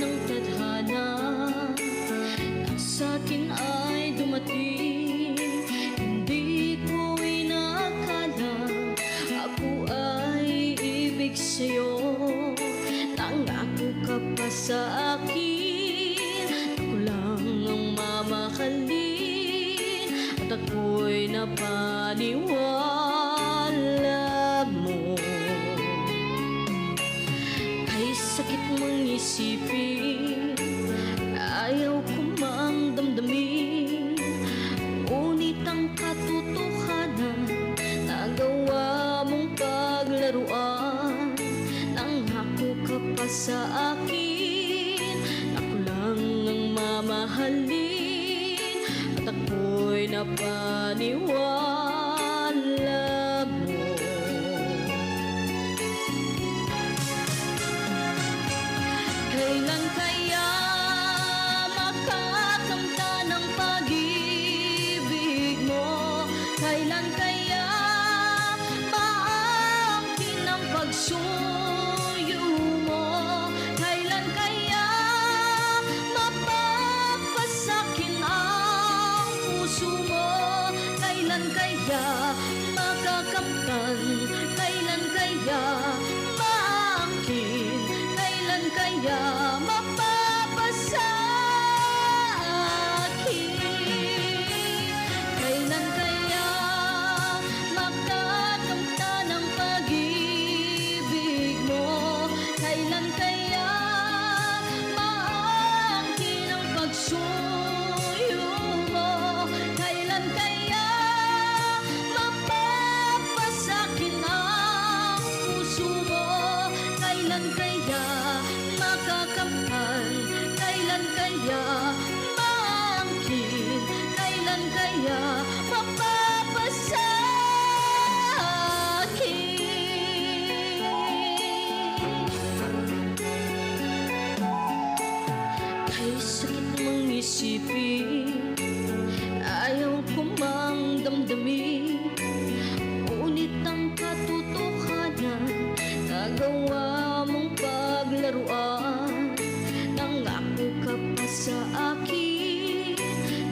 ng tadhana na sa'kin ay dumating. Hindi ko inakala ako ay ibig sa'yo. Nangako ka pa sa akin, ako lang ang mamahalin, at ako'y napaniwala mo. Kay sakit mong isipin, ayaw ko mang damdamin, ngunit ang katotohanan, nagawa mong paglaruan. Nangako ka pa sa akin, ako lang ang mamahalin, at ako'y napaniwala mo. Kailan kaya makakamta ng pag-ibig mo? Kailan kaya maangkin ang pagsuyo mo? Kailan kaya mapapasakin ang puso mo? Kailan kaya makakamtan? Kailan kaya maangkin? Kailan kaya mapapasakin? Kailan kaya makakamta ng pag-ibig mo? Kailan kaya maangkin ang pagsuyo mo? Kailan kaya mapapasakin ang puso mo? Kailan kaya makakamtan? Kailan kaya maangkin? Kailan kaya mapapasakin? Kay sakit mong isipin, ayaw ko mang damdamin, ngunit ang katotohanan, nagawa mong paglaruan. Nangako ka pa sa akin,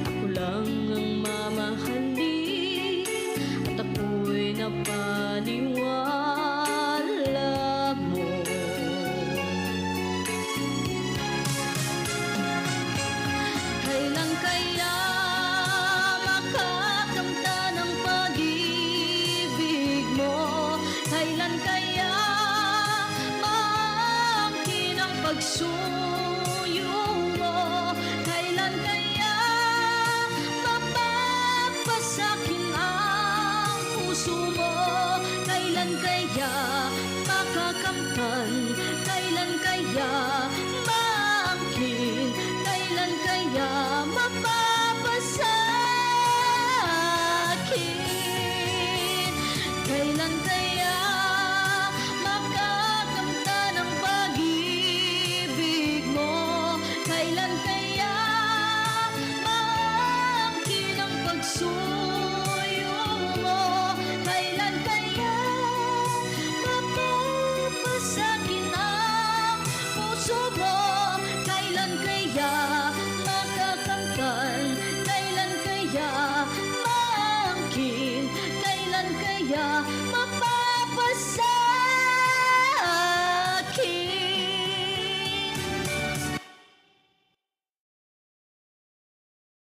ako lang ang mamahalin, at ako'y napaniwala mo. Kailan kaya makakamta ng pag-ibig mo? Kailan kaya maangkin ang pagsuyo mo? Kailan kaya mapapasakin ang puso mo? Kailan kaya makakamtan? Kailan kaya maangkin? Kailan kaya mapapasakin? Kailan kaya makakamta ng pag-ibig mo? Kailan kaya maangkin ang pagsuyo mo? Kailan kaya mapapasakin ang puso mo? Kailan kaya makakamtan? Kailan kaya maangkin? Kailan kaya